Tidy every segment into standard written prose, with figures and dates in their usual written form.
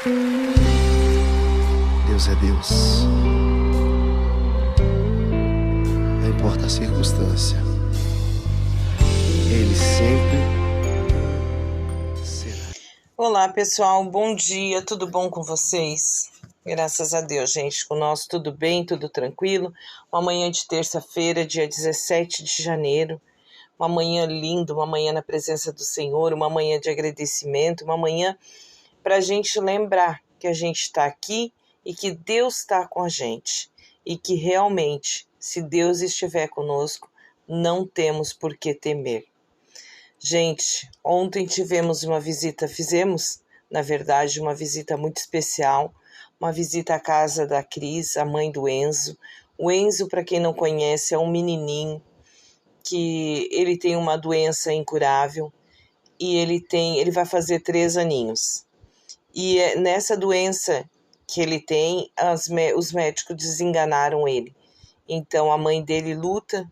Deus é Deus. Não importa a circunstância, Ele sempre será. Olá pessoal, bom dia, tudo bom com vocês? Graças a Deus, gente, conosco tudo bem, tudo tranquilo. Uma manhã de terça-feira, dia 17 de janeiro, uma manhã linda, uma manhã na presença do Senhor, uma manhã de agradecimento, uma manhã para a gente lembrar que a gente está aqui e que Deus está com a gente. E que realmente, se Deus estiver conosco, não temos por que temer. Gente, ontem fizemos, na verdade, uma visita muito especial, uma visita à casa da Cris, a mãe do Enzo. O Enzo, para quem não conhece, é um menininho que ele tem uma doença incurável e ele vai fazer 3 aninhos. E nessa doença que ele tem, os médicos desenganaram ele. Então a mãe dele luta,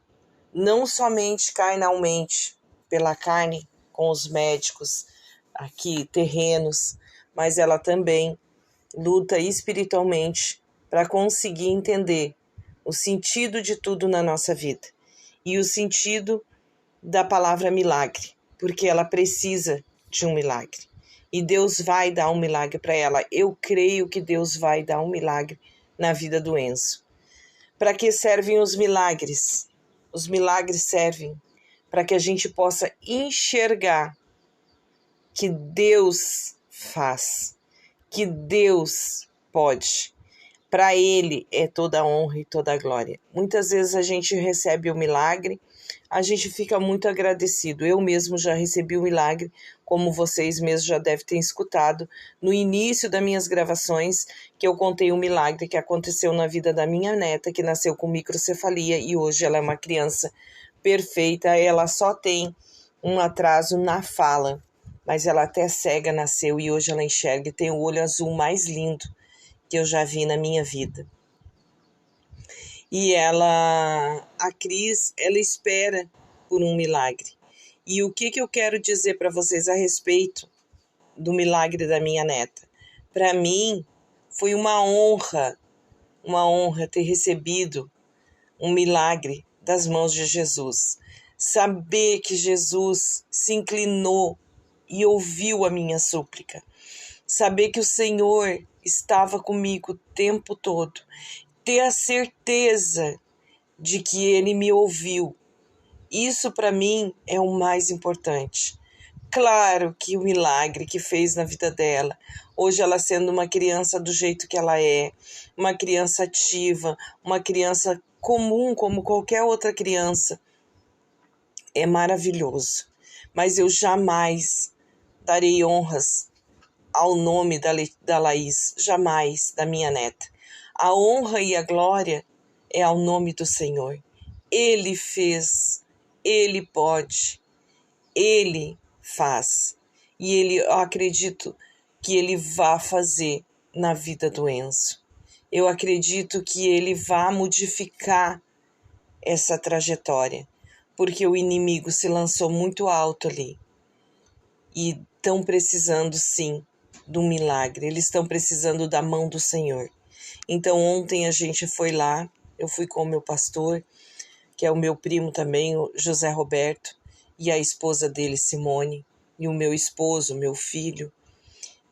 não somente carnalmente, pela carne com os médicos aqui terrenos, mas ela também luta espiritualmente para conseguir entender o sentido de tudo na nossa vida e o sentido da palavra milagre, porque ela precisa de um milagre. E Deus vai dar um milagre para ela. Eu creio que Deus vai dar um milagre na vida do Enzo. Para que servem os milagres? Os milagres servem para que a gente possa enxergar que Deus faz, que Deus pode. Para Ele é toda a honra e toda a glória. Muitas vezes a gente recebe o milagre, a gente fica muito agradecido. Eu mesmo já recebi o milagre, como vocês mesmos já devem ter escutado, no início das minhas gravações, que eu contei um milagre que aconteceu na vida da minha neta, que nasceu com microcefalia e hoje ela é uma criança perfeita. Ela só tem um atraso na fala, mas ela até cega nasceu e hoje ela enxerga e tem o olho azul mais lindo que eu já vi na minha vida. E a Cris, ela espera por um milagre. E o que eu quero dizer para vocês a respeito do milagre da minha neta? Para mim, foi uma honra ter recebido um milagre das mãos de Jesus. Saber que Jesus se inclinou e ouviu a minha súplica. Saber que o Senhor estava comigo o tempo todo. Ter a certeza de que Ele me ouviu. Isso para mim é o mais importante. Claro que o milagre que fez na vida dela, hoje ela sendo uma criança do jeito que ela é, uma criança ativa, uma criança comum como qualquer outra criança, é maravilhoso. Mas eu jamais darei honras ao nome da Laís, jamais, da minha neta. A honra e a glória é ao nome do Senhor. Ele fez, Ele pode, Ele faz. E eu acredito que Ele vai fazer na vida do Enzo. Eu acredito que Ele vai modificar essa trajetória, porque o inimigo se lançou muito alto ali. E estão precisando, sim, de um milagre. Eles estão precisando da mão do Senhor. Então ontem a gente foi lá, eu fui com o meu pastor, que é o meu primo também, o José Roberto, e a esposa dele, Simone, e o meu esposo, meu filho.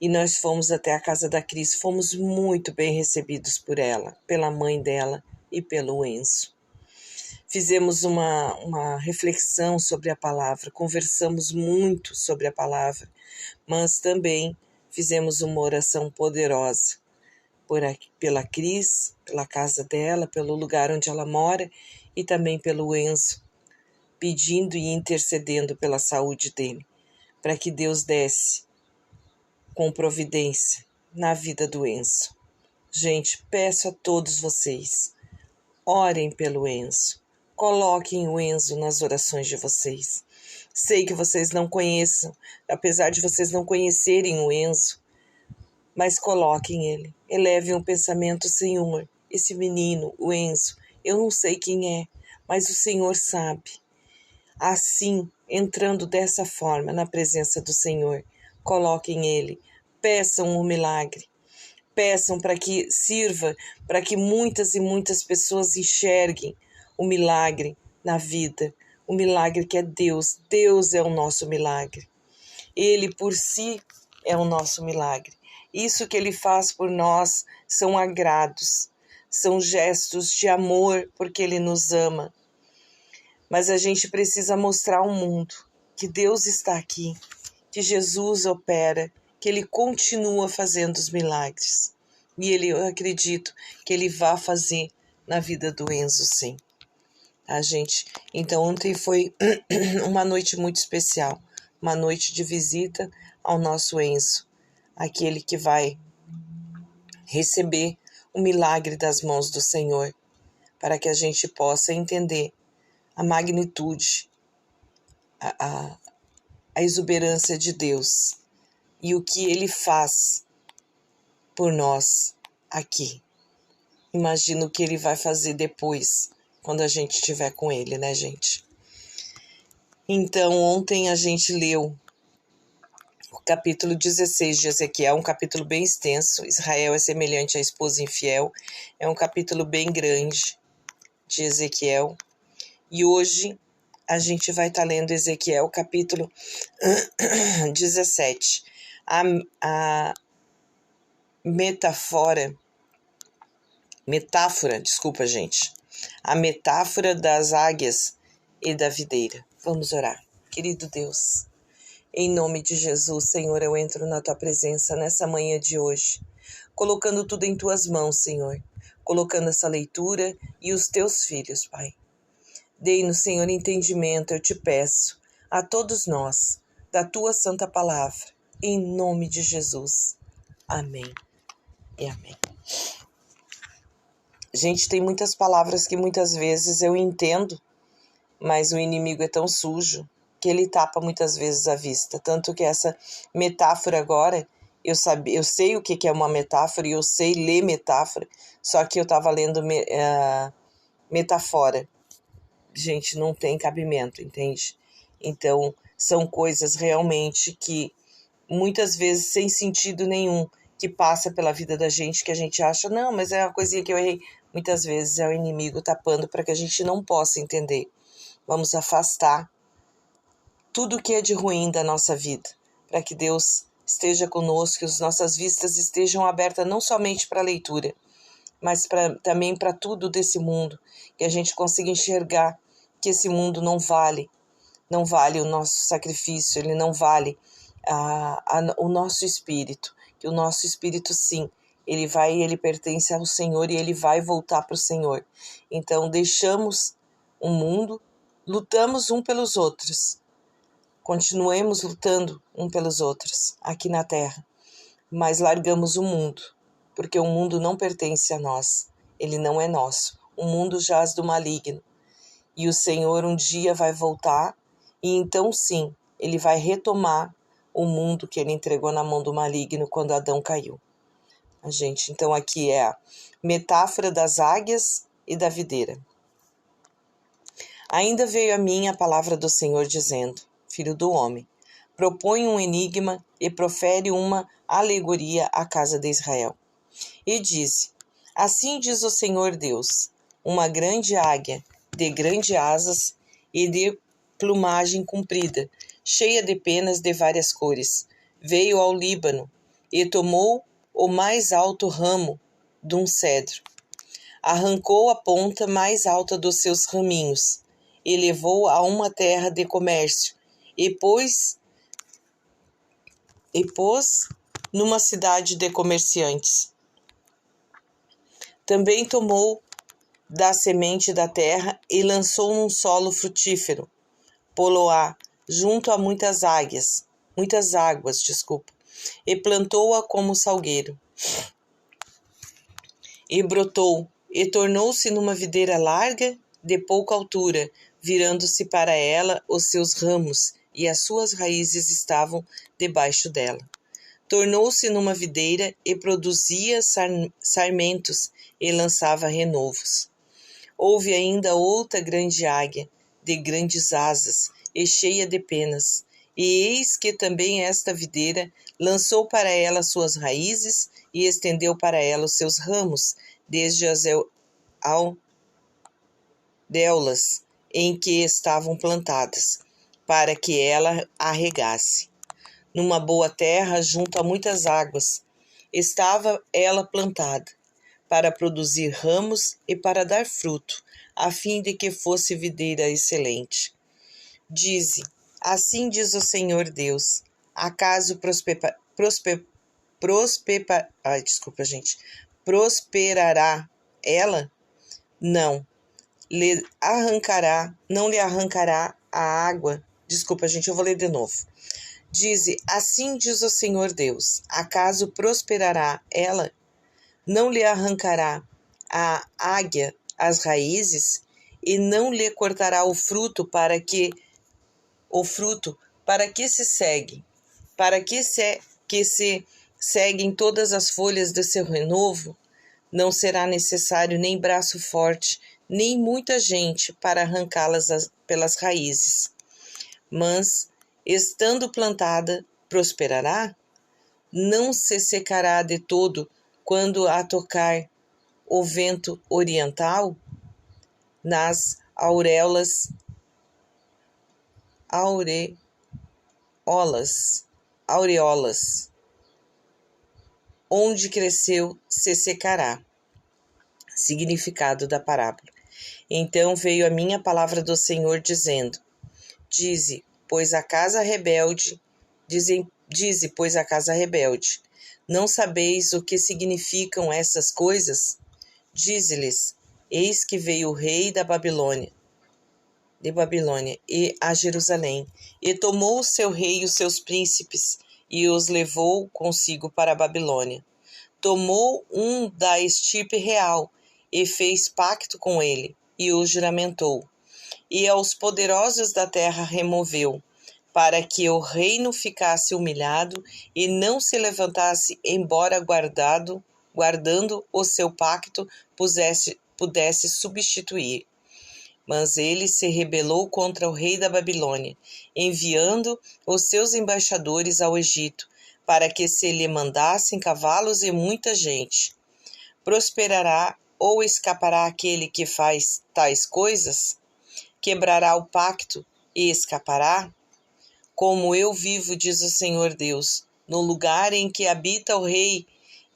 E nós fomos até a casa da Cris, fomos muito bem recebidos por ela, pela mãe dela e pelo Enzo. Fizemos uma reflexão sobre a palavra, conversamos muito sobre a palavra, mas também fizemos uma oração poderosa pela Cris, pela casa dela, pelo lugar onde ela mora e também pelo Enzo, pedindo e intercedendo pela saúde dele, para que Deus desse com providência na vida do Enzo. Gente, peço a todos vocês, orem pelo Enzo. Coloquem o Enzo nas orações de vocês. Sei que vocês não conheçam, apesar de vocês não conhecerem o Enzo, mas coloquem ele. Elevem um pensamento, Senhor, esse menino, o Enzo, eu não sei quem é, mas o Senhor sabe. Assim, entrando dessa forma na presença do Senhor, coloquem ele peçam o milagre. Peçam para que sirva, para que muitas e muitas pessoas enxerguem o milagre na vida. O milagre que é Deus. Deus é o nosso milagre. Ele por si é o nosso milagre. Isso que Ele faz por nós são agrados, são gestos de amor porque Ele nos ama. Mas a gente precisa mostrar ao mundo que Deus está aqui, que Jesus opera, que Ele continua fazendo os milagres. E eu acredito que Ele vai fazer na vida do Enzo, sim. Tá, gente? Então, ontem foi uma noite muito especial. Uma noite de visita ao nosso Enzo. Aquele que vai receber o milagre das mãos do Senhor. Para que a gente possa entender a magnitude, a exuberância de Deus. E o que Ele faz por nós aqui. Imagina o que Ele vai fazer depois, quando a gente estiver com Ele, né, gente? Então, ontem a gente leu o capítulo 16 de Ezequiel, um capítulo bem extenso. Israel é semelhante à esposa infiel. É um capítulo bem grande de Ezequiel. E hoje a gente vai estar lendo Ezequiel, capítulo 17. A metáfora, desculpa, gente. A metáfora das águias e da videira. Vamos orar. Querido Deus, em nome de Jesus, Senhor, eu entro na Tua presença nessa manhã de hoje, colocando tudo em Tuas mãos, Senhor, colocando essa leitura e os Teus filhos, Pai. Dei-nos, Senhor, entendimento, eu te peço, a todos nós, da Tua santa palavra, em nome de Jesus. Amém e amém. Gente, tem muitas palavras que muitas vezes eu entendo, mas o inimigo é tão sujo que ele tapa muitas vezes a vista. Tanto que essa metáfora agora, eu sei o que é uma metáfora e eu sei ler metáfora, só que eu estava lendo metáfora. Gente, não tem cabimento, entende? Então, são coisas realmente que muitas vezes sem sentido nenhum, que passa pela vida da gente, que a gente acha, não, mas é uma coisinha que eu errei. Muitas vezes é o inimigo tapando para que a gente não possa entender. Vamos afastar tudo que é de ruim da nossa vida, para que Deus esteja conosco, que as nossas vistas estejam abertas não somente para a leitura, mas também para tudo desse mundo, que a gente consiga enxergar que esse mundo não vale o nosso sacrifício, ele não vale o nosso espírito, que o nosso espírito sim, ele pertence ao Senhor e ele vai voltar para o Senhor. Então deixamos o mundo, lutamos um pelos outros, continuemos lutando um pelos outros aqui na terra, mas largamos o mundo, porque o mundo não pertence a nós, ele não é nosso, o mundo jaz do maligno, e o Senhor um dia vai voltar, e então sim, ele vai retomar o mundo que ele entregou na mão do maligno quando Adão caiu. Então aqui é a metáfora das águias e da videira. Ainda veio a mim a palavra do Senhor dizendo, filho do homem, propõe um enigma e profere uma alegoria à casa de Israel. E diz, assim diz o Senhor Deus, uma grande águia, de grandes asas e de plumagem comprida, cheia de penas de várias cores, veio ao Líbano e tomou o mais alto ramo de um cedro. Arrancou a ponta mais alta dos seus raminhos e levou a uma terra de comércio e pôs numa cidade de comerciantes. Também tomou da semente da terra e lançou num solo frutífero, pô-lo-á junto a muitas águas, e plantou-a como salgueiro. E brotou, e tornou-se numa videira larga, de pouca altura, virando-se para ela os seus ramos, e as suas raízes estavam debaixo dela. Tornou-se numa videira, e produzia sarmentos, e lançava renovos. Houve ainda outra grande águia, de grandes asas, e cheia de penas, E eis que também esta videira lançou para ela suas raízes e estendeu para ela os seus ramos, desde as aldeulas em que estavam plantadas, para que ela a regasse. Numa boa terra, junto a muitas águas, estava ela plantada, para produzir ramos e para dar fruto, a fim de que fosse videira excelente. Assim diz o Senhor Deus, acaso prosperará ela? Não lhe arrancará a água. Desculpa, gente, eu vou ler de novo. Assim diz o Senhor Deus, acaso prosperará ela? Não lhe arrancará a águia as raízes, e não lhe cortará o fruto para que se segue, que se seguem todas as folhas do seu renovo. Não será necessário nem braço forte, nem muita gente para arrancá-las pelas raízes. Mas, estando plantada, prosperará? Não se secará de todo quando a tocar o vento oriental? Nas aureolas, onde cresceu, se secará. Significado da parábola. Então veio a minha palavra do Senhor, dizendo: Dize, pois a casa rebelde, não sabeis o que significam essas coisas? Dize-lhes: Eis que veio o rei de Babilônia e a Jerusalém, e tomou o seu rei e os seus príncipes, e os levou consigo para a Babilônia. Tomou um da estirpe real, e fez pacto com ele, e o juramentou. E aos poderosos da terra removeu, para que o reino ficasse humilhado, e não se levantasse, embora guardando o seu pacto, pudesse substituir. Mas ele se rebelou contra o rei da Babilônia, enviando os seus embaixadores ao Egito, para que se lhe mandassem cavalos e muita gente. Prosperará ou escapará aquele que faz tais coisas? Quebrará o pacto e escapará? Como eu vivo, diz o Senhor Deus, no lugar em que habita o rei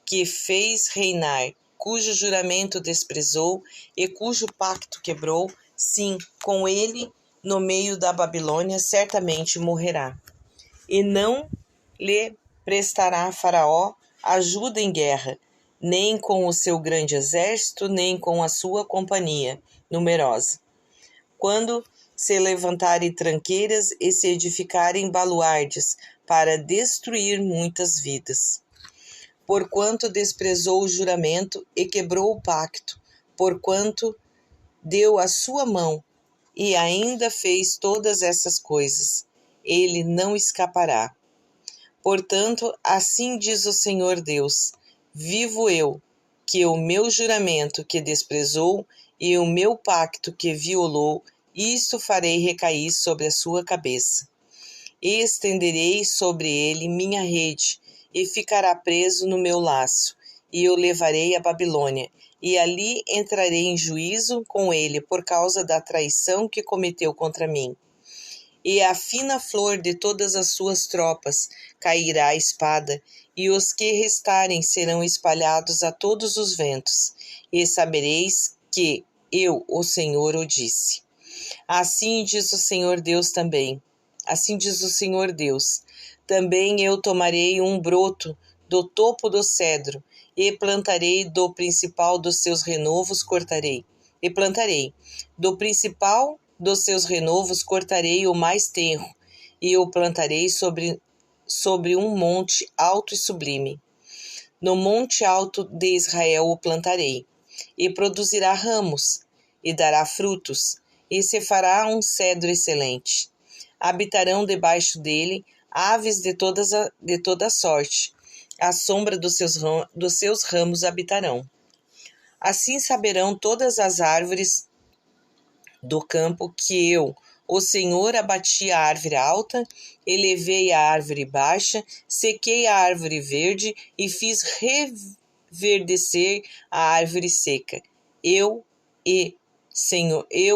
que fez reinar, cujo juramento desprezou e cujo pacto quebrou, sim, com ele, no meio da Babilônia, certamente morrerá. E não lhe prestará Faraó ajuda em guerra, nem com o seu grande exército, nem com a sua companhia numerosa. Quando se levantarem tranqueiras e se edificarem baluardes para destruir muitas vidas. Porquanto desprezou o juramento e quebrou o pacto, porquanto deu a sua mão e ainda fez todas essas coisas, ele não escapará. Portanto, assim diz o Senhor Deus, vivo eu, que o meu juramento que desprezou e o meu pacto que violou, isto farei recair sobre a sua cabeça. E estenderei sobre ele minha rede, e ficará preso no meu laço, e o levarei à Babilônia, e ali entrarei em juízo com ele por causa da traição que cometeu contra mim. E a fina flor de todas as suas tropas cairá a espada, e os que restarem serão espalhados a todos os ventos, e sabereis que eu, o Senhor, o disse. Assim diz o Senhor Deus também. Assim diz o Senhor Deus. Também eu tomarei um broto do topo do cedro, e plantarei do principal dos seus renovos plantarei. Do principal dos seus renovos cortarei o mais tenro, e o plantarei sobre um monte alto e sublime. No monte alto de Israel o plantarei, e produzirá ramos, e dará frutos, e se fará um cedro excelente. Habitarão debaixo dele aves de toda sorte, à sombra dos seus ramos habitarão. Assim saberão todas as árvores do campo que eu, O Senhor abati a árvore alta, elevei a árvore baixa, sequei a árvore verde e fiz reverdecer a árvore seca. Eu,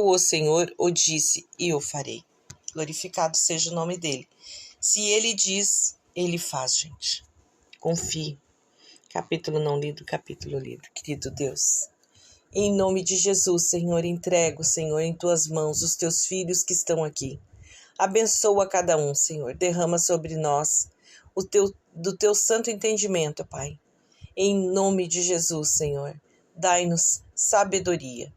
o Senhor, o disse e o farei. Glorificado seja o nome dele. Se ele diz, ele faz, gente. Confie. Capítulo não lido, capítulo lido. Querido Deus, em nome de Jesus, Senhor, entrego, Senhor, em tuas mãos os teus filhos que estão aqui. Abençoa cada um, Senhor. Derrama sobre nós do teu santo entendimento, Pai. Em nome de Jesus, Senhor, dai-nos sabedoria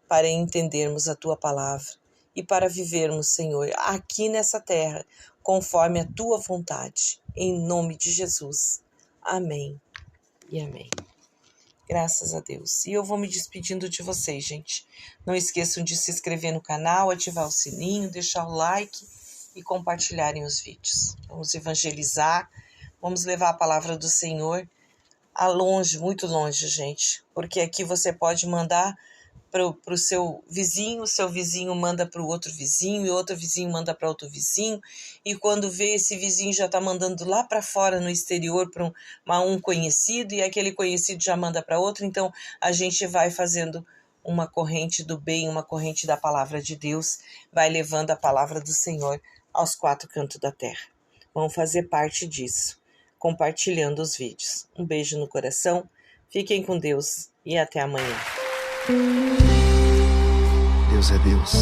para entendermos a tua palavra e para vivermos, Senhor, aqui nessa terra, conforme a tua vontade. Em nome de Jesus. Amém e amém. Graças a Deus. E eu vou me despedindo de vocês, gente. Não esqueçam de se inscrever no canal, ativar o sininho, deixar o like e compartilharem os vídeos. Vamos evangelizar, vamos levar a palavra do Senhor a longe, muito longe, gente. Porque aqui você pode mandar para o seu vizinho manda para o outro vizinho, e outro vizinho manda para outro vizinho, e quando vê, esse vizinho já está mandando lá para fora no exterior para um conhecido, e aquele conhecido já manda para outro. Então a gente vai fazendo uma corrente do bem, uma corrente da palavra de Deus, vai levando a palavra do Senhor aos quatro cantos da terra. Vamos fazer parte disso, compartilhando os vídeos. Um beijo no coração, fiquem com Deus e até amanhã. Deus é Deus.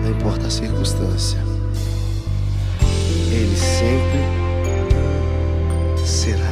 Não importa a circunstância, Ele sempre será.